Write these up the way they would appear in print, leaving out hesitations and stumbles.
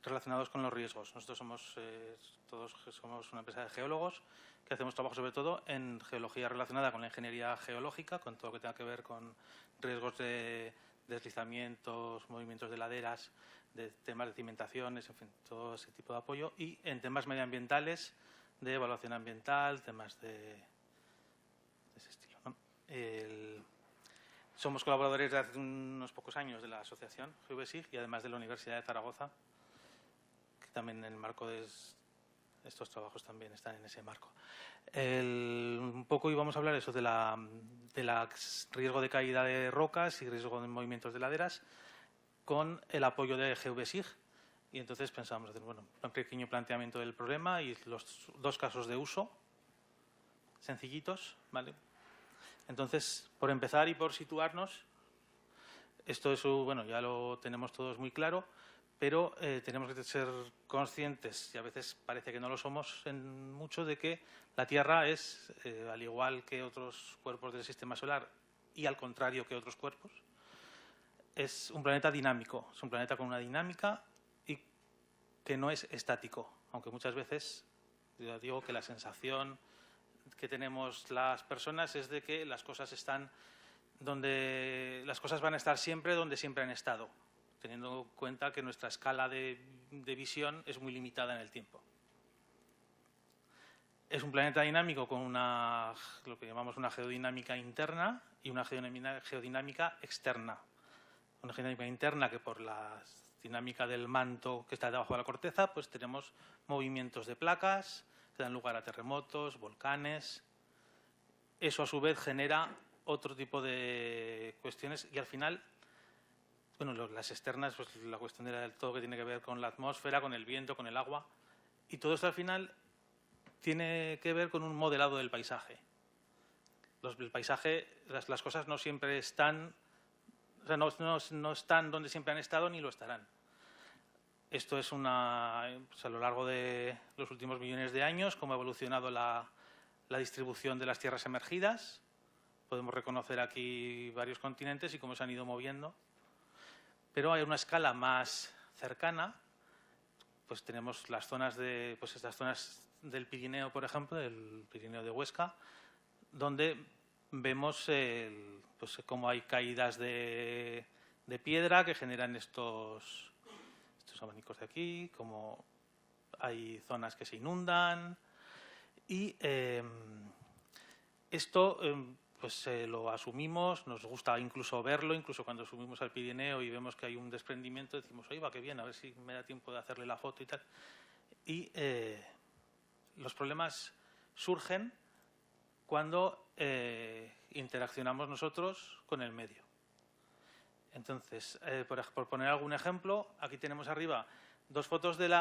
relacionados con los riesgos. Nosotros todos somos una empresa de geólogos que hacemos trabajo sobre todo en geología relacionada con la ingeniería geológica, con todo lo que tenga que ver con riesgos de deslizamientos, movimientos de laderas, de temas de cimentaciones, en fin, todo ese tipo de apoyo. Y en temas medioambientales, de evaluación ambiental, temas de ese estilo, ¿no? Somos colaboradores de hace unos pocos años de la asociación GVSIG y además de la Universidad de Zaragoza, que también en el marco de estos trabajos también están en ese marco. Un poco íbamos a hablar eso de riesgo de caída de rocas y riesgo de movimientos de laderas con el apoyo de GVSIG. Y entonces pensamos hacer un pequeño planteamiento del problema y los dos casos de uso sencillitos, ¿vale? Entonces, por empezar y por situarnos, esto es, ya lo tenemos todos muy claro, pero tenemos que ser conscientes, y a veces parece que no lo somos en mucho, de que la Tierra es, al igual que otros cuerpos del Sistema Solar y al contrario que otros cuerpos, es un planeta dinámico, es un planeta con una dinámica y que no es estático, aunque muchas veces, yo digo que la sensación que tenemos las personas es de que las cosas van a estar siempre donde siempre han estado, teniendo en cuenta que nuestra escala de visión es muy limitada en el tiempo. Es un planeta dinámico con lo que llamamos una geodinámica interna y una geodinámica externa. Una geodinámica interna que por la dinámica del manto que está debajo de la corteza, pues tenemos movimientos de placas que dan lugar a terremotos, volcanes. Eso a su vez genera otro tipo de cuestiones y al final, las externas, pues la cuestión de todo que tiene que ver con la atmósfera, con el viento, con el agua, y todo esto al final tiene que ver con un modelado del paisaje. El paisaje, las cosas no siempre están, no están donde siempre han estado ni lo estarán. Esto es a lo largo de los últimos millones de años, cómo ha evolucionado la distribución de las tierras emergidas. Podemos reconocer aquí varios continentes y cómo se han ido moviendo. Pero hay una escala más cercana, pues tenemos las zonas estas zonas del Pirineo, por ejemplo, del Pirineo de Huesca, donde vemos cómo hay caídas de piedra que generan estos abanicos de aquí, como hay zonas que se inundan y esto lo asumimos, nos gusta incluso verlo, incluso cuando subimos al Pirineo y vemos que hay un desprendimiento, decimos, oye, va, qué bien, a ver si me da tiempo de hacerle la foto y tal. Y los problemas surgen cuando interaccionamos nosotros con el medio. Entonces, por poner algún ejemplo, aquí tenemos arriba dos fotos del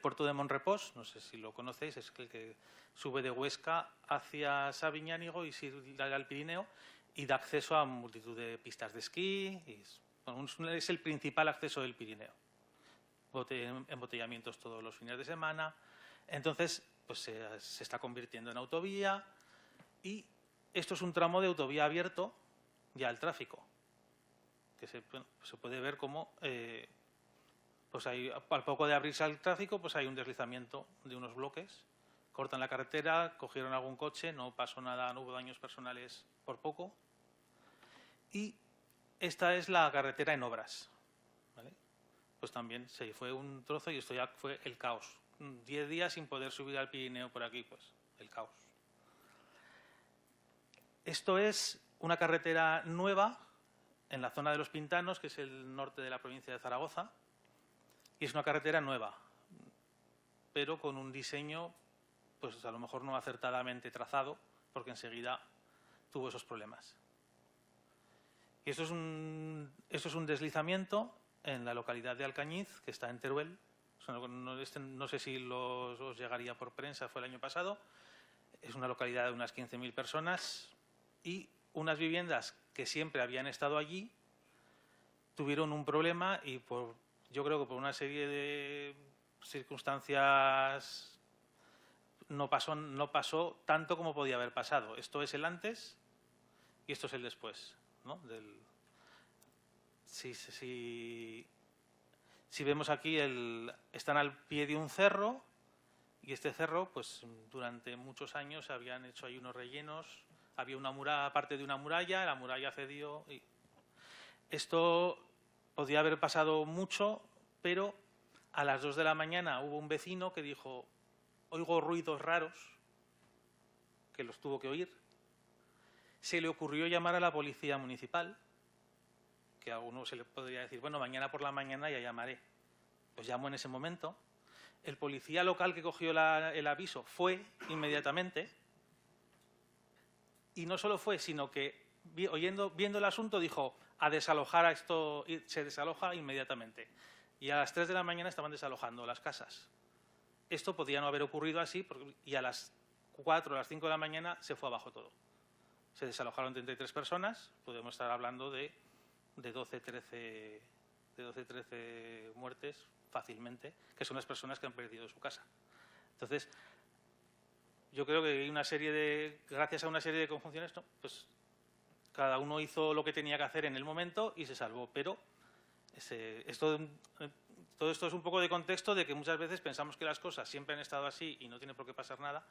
puerto de Monrepós, no sé si lo conocéis, es el que sube de Huesca hacia Sabiñánigo y sigue al Pirineo y da acceso a multitud de pistas de esquí. Es el principal acceso del Pirineo. Embotellamientos todos los fines de semana. Entonces, pues se está convirtiendo en autovía y esto es un tramo de autovía abierto ya al tráfico, que se puede ver como al poco de abrirse al tráfico, pues hay un deslizamiento de unos bloques, cortan la carretera, cogieron algún coche, no pasó nada, no hubo daños personales por poco. Y esta es la carretera en obras, ¿vale? Pues también se fue un trozo y esto ya fue el caos. 10 días sin poder subir al Pirineo por aquí, pues el caos. Esto es una carretera nueva en la zona de los Pintanos, que es el norte de la provincia de Zaragoza, y es una carretera nueva, pero con un diseño, pues a lo mejor no acertadamente trazado, porque enseguida tuvo esos problemas. Y esto es un deslizamiento en la localidad de Alcañiz, que está en Teruel. No sé si os llegaría por prensa, fue el año pasado. Es una localidad de unas 15.000 personas y unas viviendas que siempre habían estado allí tuvieron un problema y yo creo que por una serie de circunstancias no pasó tanto como podía haber pasado. Esto es el antes y esto es el después, ¿no? Si Si vemos aquí, están al pie de un cerro y este cerro, pues durante muchos años habían hecho ahí unos rellenos, había una muralla, parte de una muralla, la muralla cedió. Y esto podía haber pasado mucho, pero a las 2 de la mañana hubo un vecino que dijo: oigo ruidos raros, que los tuvo que oír. Se le ocurrió llamar a la policía municipal, que a uno se le podría decir, bueno, mañana por la mañana ya llamaré. Pues llamó en ese momento. El policía local que cogió el aviso fue inmediatamente. Y no solo fue, sino que viendo el asunto dijo: a desalojar a esto, y se desaloja inmediatamente. Y a las 3 de la mañana estaban desalojando las casas. Esto podía no haber ocurrido así, y a las 4 o las 5 de la mañana se fue abajo todo. Se desalojaron 33 personas, podemos estar hablando de 12, 13 muertes fácilmente, que son las personas que han perdido su casa. Entonces, yo creo que hay gracias a una serie de conjunciones, ¿no? Pues cada uno hizo lo que tenía que hacer en el momento y se salvó. Pero todo esto es un poco de contexto de que muchas veces pensamos que las cosas siempre han estado así y no tiene por qué pasar nada.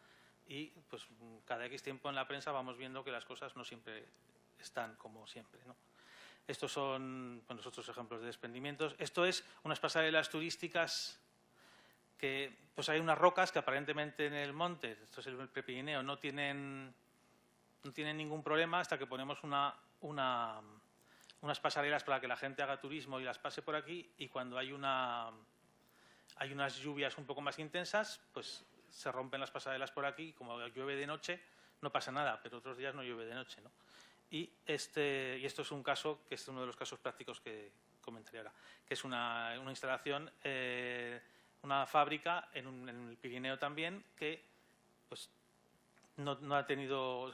Y pues cada X tiempo en la prensa vamos viendo que las cosas no siempre están como siempre, ¿no? Estos son otros ejemplos de desprendimientos. Esto es unas pasarelas turísticas que pues hay unas rocas que aparentemente en el monte, esto es el Prepirineo, no tienen ningún problema hasta que ponemos unas pasarelas para que la gente haga turismo y las pase por aquí, y cuando hay unas lluvias un poco más intensas, pues se rompen las pasarelas por aquí. Como llueve de noche no pasa nada, pero otros días no llueve de noche, ¿no? Y esto es un caso que es uno de los casos prácticos que comentaré ahora, que es una instalación, una fábrica en el Pirineo también, que pues no ha tenido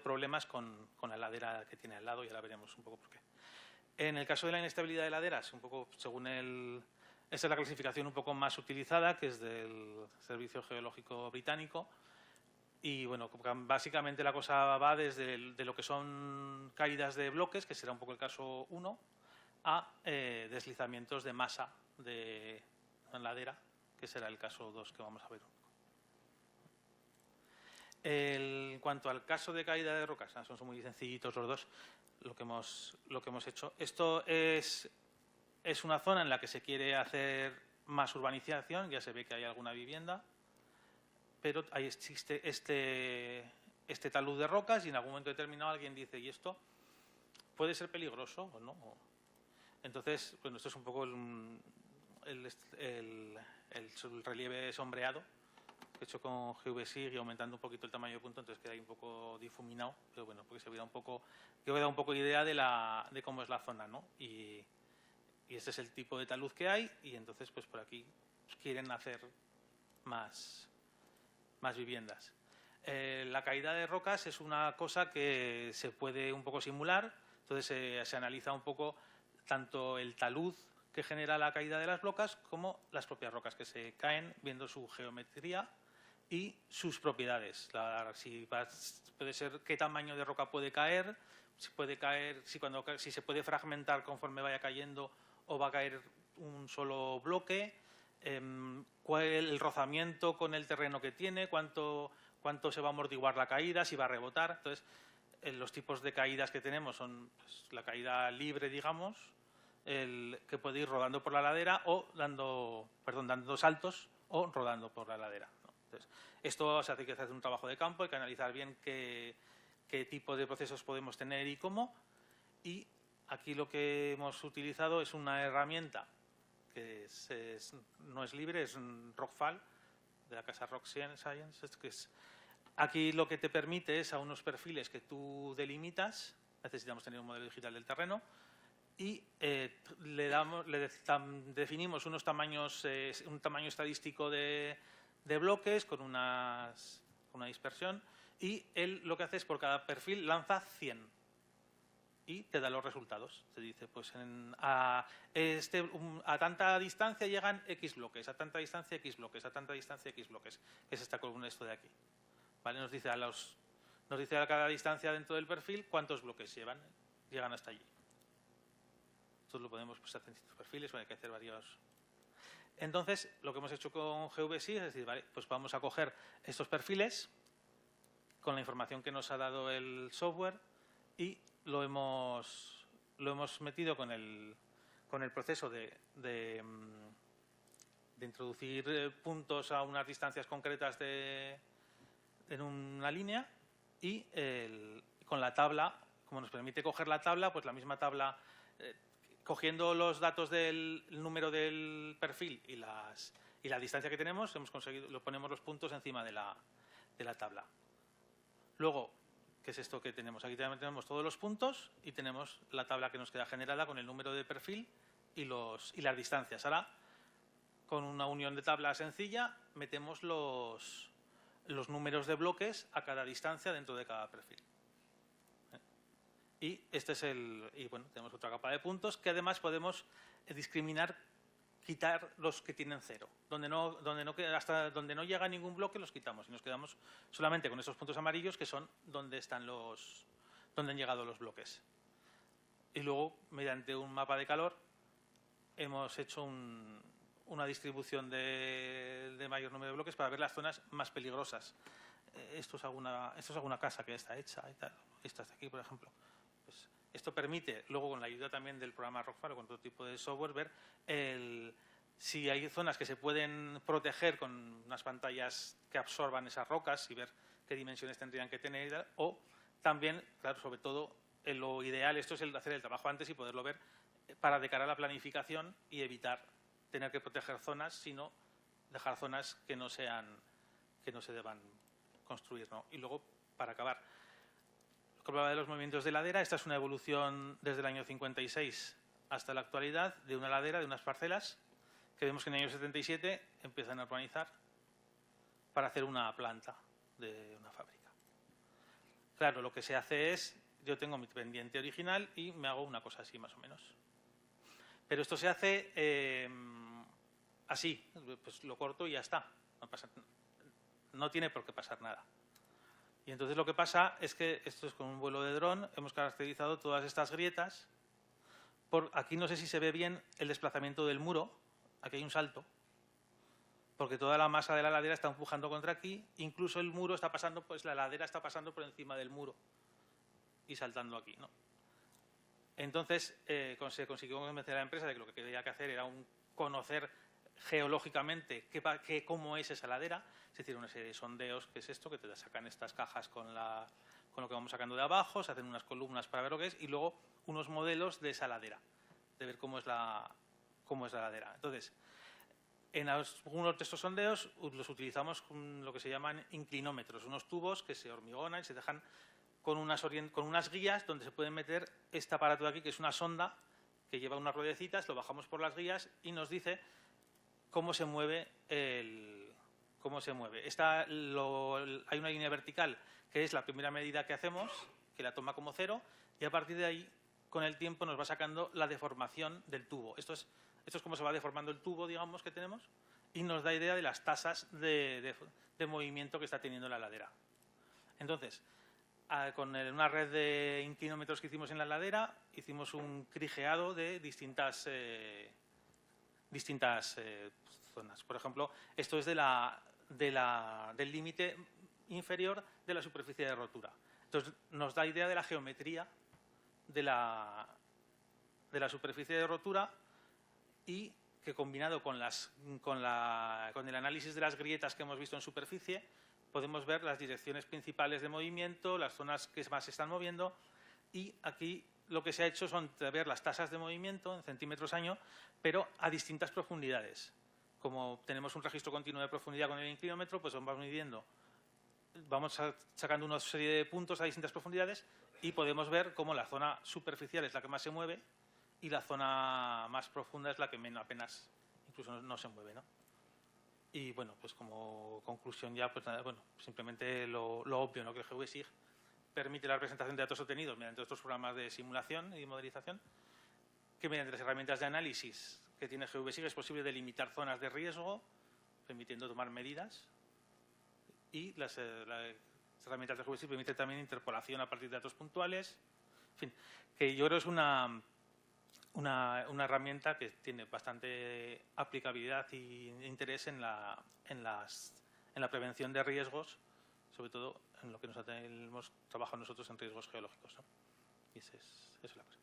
problemas con la ladera que tiene al lado, y ahora veremos un poco por qué. En el caso de la inestabilidad de laderas, un poco según esa es la clasificación un poco más utilizada, que es del Servicio Geológico Británico. Y bueno, básicamente la cosa va desde de lo que son caídas de bloques, que será un poco el caso 1, a deslizamientos de masa de ladera, que será el caso 2 que vamos a ver. En cuanto al caso de caída de rocas, son muy sencillitos los dos, lo que hemos hecho. Esto es una zona en la que se quiere hacer más urbanización, ya se ve que hay alguna vivienda, pero ahí existe este talud de rocas, y en algún momento determinado alguien dice: ¿y esto puede ser peligroso o no? Entonces, bueno, esto es un poco el relieve sombreado hecho con GeoVSIG y aumentando un poquito el tamaño de punto, entonces queda ahí un quedo difuminado, pero bueno, porque se da un poco idea de cómo es la zona, ¿no? Y este es el tipo de talud que hay, y entonces pues por aquí quieren hacer más viviendas. La caída de rocas es una cosa que se puede un poco simular, entonces se analiza un poco tanto el talud que genera la caída de las rocas como las propias rocas que se caen, viendo su geometría y sus propiedades. Puede ser qué tamaño de roca puede caer, si se puede fragmentar conforme vaya cayendo o va a caer un solo bloque, cuál es el rozamiento con el terreno que tiene, cuánto se va a amortiguar la caída, si va a rebotar. Entonces, los tipos de caídas que tenemos son pues, la caída libre, digamos, que puede ir rodando por la ladera o dando saltos o rodando por la ladera, ¿no? Entonces, esto se hace que hacer un trabajo de campo, hay que analizar bien qué tipo de procesos podemos tener y cómo. Y aquí lo que hemos utilizado es una herramienta que no es libre, es un Rockfall de la casa Rock Science, que aquí lo que te permite es a unos perfiles que tú delimitas, necesitamos tener un modelo digital del terreno, y definimos unos tamaños, un tamaño estadístico de bloques con una dispersión, y él lo que hace es por cada perfil lanza 100 y te da los resultados. Te dice, pues a tanta distancia llegan X bloques, a tanta distancia X bloques, a tanta distancia X bloques, que es esta columna, esto de aquí. ¿Vale? Nos dice a cada distancia dentro del perfil cuántos bloques llegan hasta allí. Esto lo podemos hacer en distintos perfiles, hay que hacer varios. Entonces, lo que hemos hecho con GVSIG es decir, vale, pues vamos a coger estos perfiles con la información que nos ha dado el software y lo hemos metido con el proceso de introducir puntos a unas distancias concretas en una línea y con la tabla, como nos permite coger la tabla, pues la misma tabla, cogiendo los datos del número del perfil y la distancia que tenemos, hemos conseguido, ponemos los puntos encima de la tabla. Luego, ¿qué es esto que tenemos? Aquí también tenemos todos los puntos y tenemos la tabla que nos queda generada con el número de perfil y las distancias. Ahora, con una unión de tabla sencilla, metemos los números de bloques a cada distancia dentro de cada perfil. Y bueno, tenemos otra capa de puntos que además podemos discriminar, quitar los que tienen 0. Hasta donde no llega ningún bloque los quitamos y nos quedamos solamente con esos puntos amarillos que son donde han llegado los bloques. Y luego, mediante un mapa de calor, hemos hecho una distribución de mayor número de bloques para ver las zonas más peligrosas. Esto es alguna casa que está hecha y tal. Esta de aquí, por ejemplo. Pues esto permite, luego con la ayuda también del programa Rockfall o con otro tipo de software, ver si hay zonas que se pueden proteger con unas pantallas que absorban esas rocas y ver qué dimensiones tendrían que tener y tal. O también, claro, sobre todo, lo ideal, esto es el hacer el trabajo antes y poderlo ver para de cara a la planificación y evitar tener que proteger zonas, sino dejar zonas que no se deban construir, ¿no? Y luego, para acabar, con la de los movimientos de ladera, esta es una evolución desde el año 56 hasta la actualidad de una ladera, de unas parcelas, que vemos que en el año 77 empiezan a urbanizar para hacer una planta de una fábrica. Claro, lo que se hace es, yo tengo mi pendiente original y me hago una cosa así más o menos. Pero esto se hace así, pues lo corto y ya está. No tiene por qué pasar nada. Y entonces lo que pasa es que esto es con un vuelo de dron, hemos caracterizado todas estas grietas. Aquí no sé si se ve bien el desplazamiento del muro, aquí hay un salto, porque toda la masa de la ladera está empujando contra aquí, incluso el muro está pasando, pues la ladera está pasando por encima del muro y saltando aquí, ¿no? Entonces se consiguió convencer a la empresa de que lo que había que hacer era conocer geológicamente cómo es esa ladera. Se hicieron una serie de sondeos, que es esto, que te sacan estas cajas con lo que vamos sacando de abajo, se hacen unas columnas para ver lo que es y luego unos modelos de esa ladera, de ver cómo es la ladera. Entonces, en algunos de estos sondeos los utilizamos con lo que se llaman inclinómetros, unos tubos que se hormigonan y se dejan con unas guías donde se puede meter este aparato de aquí, que es una sonda que lleva unas ruedecitas, lo bajamos por las guías y nos dice cómo se mueve hay una línea vertical que es la primera medida que hacemos, que la toma como 0, y a partir de ahí, con el tiempo, nos va sacando la deformación del tubo. Esto es cómo se va deformando el tubo, digamos, que tenemos, y nos da idea de las tasas de movimiento que está teniendo la ladera. Entonces, con una red de inclinómetros que hicimos en la ladera, hicimos un crigeado de distintas zonas. Por ejemplo, esto es del límite inferior de la superficie de rotura. Entonces, nos da idea de la geometría de la superficie de rotura y que combinado con el análisis de las grietas que hemos visto en superficie, podemos ver las direcciones principales de movimiento, las zonas que más se están moviendo y aquí lo que se ha hecho son ver las tasas de movimiento en centímetros año, pero a distintas profundidades. Como tenemos un registro continuo de profundidad con el inclinómetro, pues vamos midiendo, vamos sacando una serie de puntos a distintas profundidades y podemos ver cómo la zona superficial es la que más se mueve y la zona más profunda es la que apenas, incluso no se mueve, ¿no? Y bueno, pues como conclusión ya, pues nada, bueno, simplemente lo obvio, ¿no? Que el GVSIG permite la presentación de datos obtenidos mediante estos programas de simulación y modelización, que mediante las herramientas de análisis que tiene GVSIG es posible delimitar zonas de riesgo, permitiendo tomar medidas, y las herramientas de GVSIG permiten también interpolación a partir de datos puntuales, en fin, que yo creo que es una herramienta que tiene bastante aplicabilidad e interés en la prevención de riesgos, sobre todo en lo que hemos trabajado nosotros en riesgos geológicos, ¿no? Y esa es la cosa.